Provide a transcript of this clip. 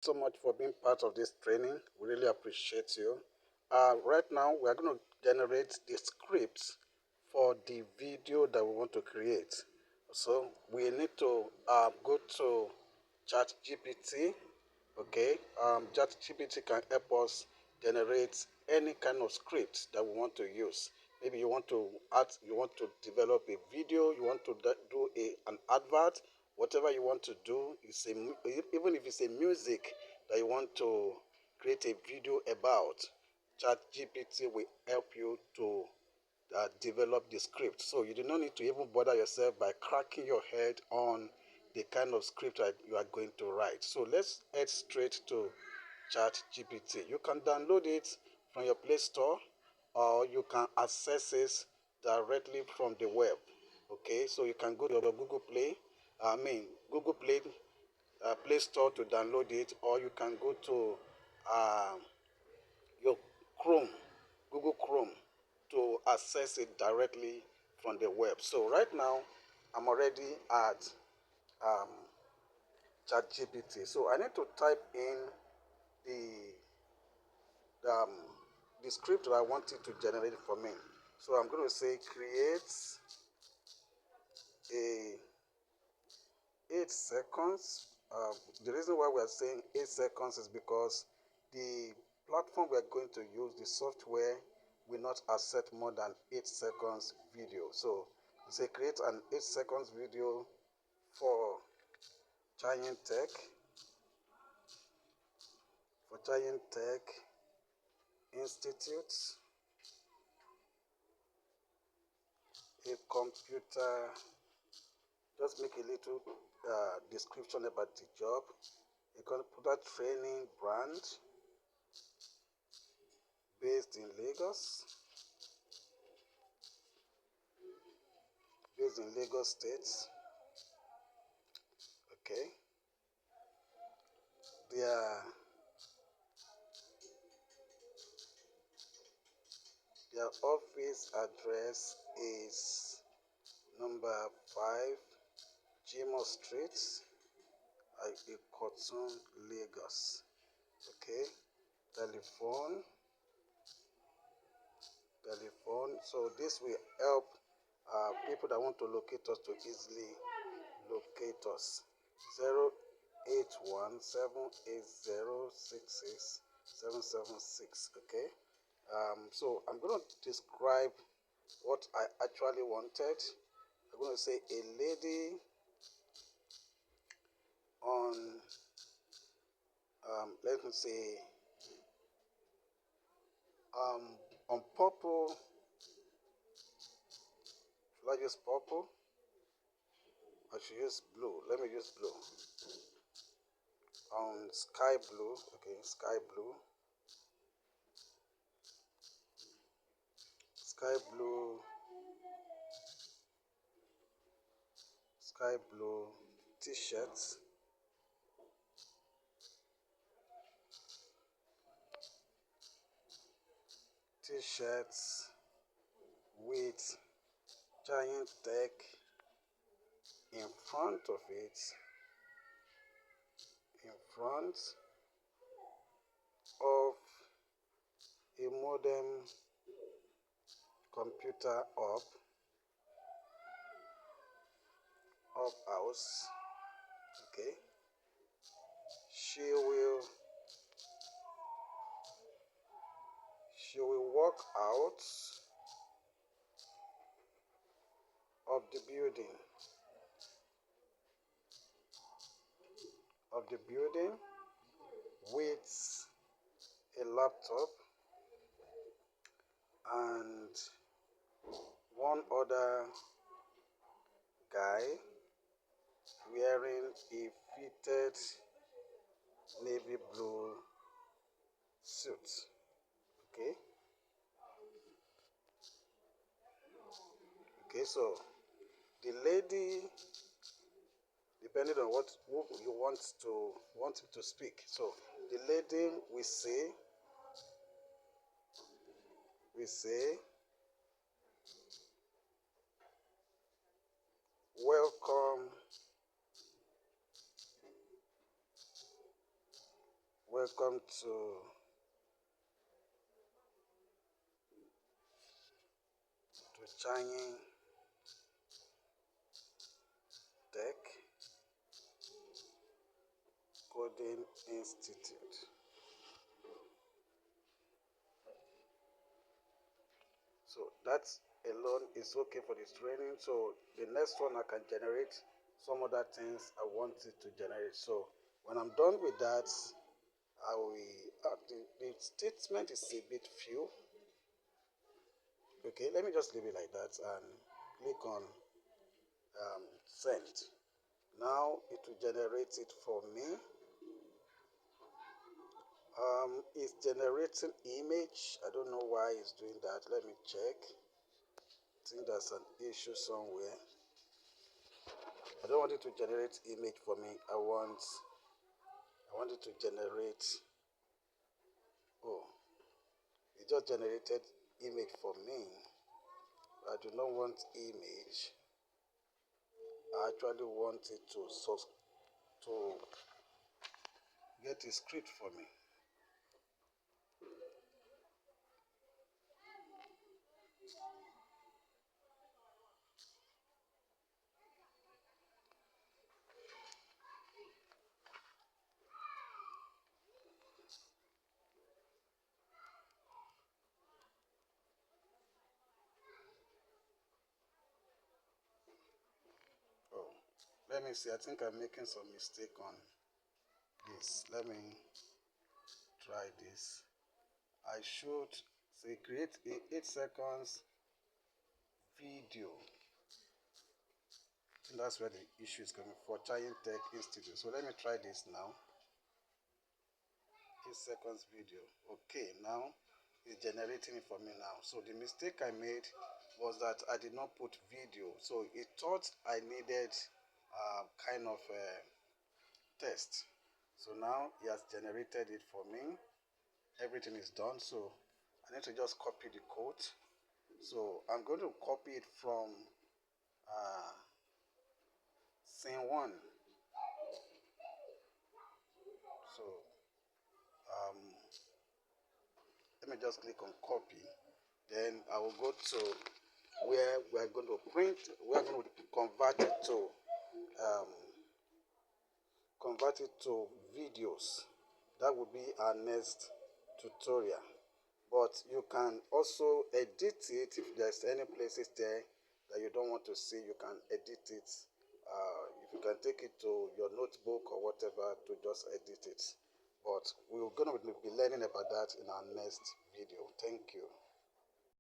so much for being part of this training. We really appreciate you. Right now, we are going to generate the scripts for the video that we want to create. So we need to go to ChatGPT. Okay, ChatGPT can help us generate any kind of script that we want to use. Maybe you want to you want to develop a video, you want to do an advert, whatever you want to do. Even if it's a music that you want to create a video about, ChatGPT will help you to develop the script. So you do not need to even bother yourself by cracking your head on the kind of script that you are going to write. So let's head straight to ChatGPT. You can download it from your Play Store, or you can access it directly from the web. Okay, so you can go to your Google Play, Google Play, Play Store to download it, or you can go to um, your Chrome, Google Chrome, to access it directly from the web. So right now, I'm already at um, ChatGPT. So I need to type in the um, the script that I want it to generate for me. So I'm going to say create a 8 seconds. The reason why we are saying 8 seconds is because the platform we are going to use, the software, will not accept more than 8 seconds video. So say create an 8 seconds video for Giant Tech, Institute, a computer. Just make a little description about the job. A computer training brand based in Lagos, State. Okay. Their office address is number 5 Jimo Street, Ikotun, Lagos. Okay. Telephone. So this will help people that want to locate us to easily locate us. 08178066776. Okay. So I'm going to describe what I actually wanted. I'm going to say a lady on, let me say, on purple. Should I use purple? I should use blue. Let me use blue. On sky blue. Okay, sky blue. Sky blue t-shirts. With Giant Tech in front of it, in front of a modern computer up house. Okay. She will walk out of the building with a laptop and one other guy wearing a fitted navy blue suit. Okay. Okay, so the lady, depending on who you want him to speak. So the lady we say welcome welcome to Changing Tech Coding Institute. So that alone is okay for this training. So the next one I can generate some other things I want it to generate. So when I'm done with that, I will. The statement is a bit few. Okay, let me just leave it like that and click on send. Now it will generate it for me. It's generating image. I don't know why it's doing that. Let me check. I think there's an issue somewhere. I don't want it to generate image for me. I want it to generate. Oh, it just generated image for me. I do not want image. I actually want it to get a script for me. Oh, let me see. I think I'm making some mistake on this. Let me try this. I should say create a 8 seconds video. I think that's where the issue is coming for Giant Tech Institute. So let me try this now. 8 seconds video. Okay, now it's generating it for me now. So the mistake I made was that I did not put video. So it thought I needed kind of a test. So now it has generated it for me. Everything is done. So I need to just copy the code. So I'm going to copy it from scene 1. So let me just click on copy. Then I will go to where we're going to print. We're going to convert it to videos. That will be our next tutorial. But you can also edit it if there's any places there that you don't want to see. You can edit it. If you can take it to your notebook or whatever to just edit it. But we're going to be learning about that in our next video. Thank you.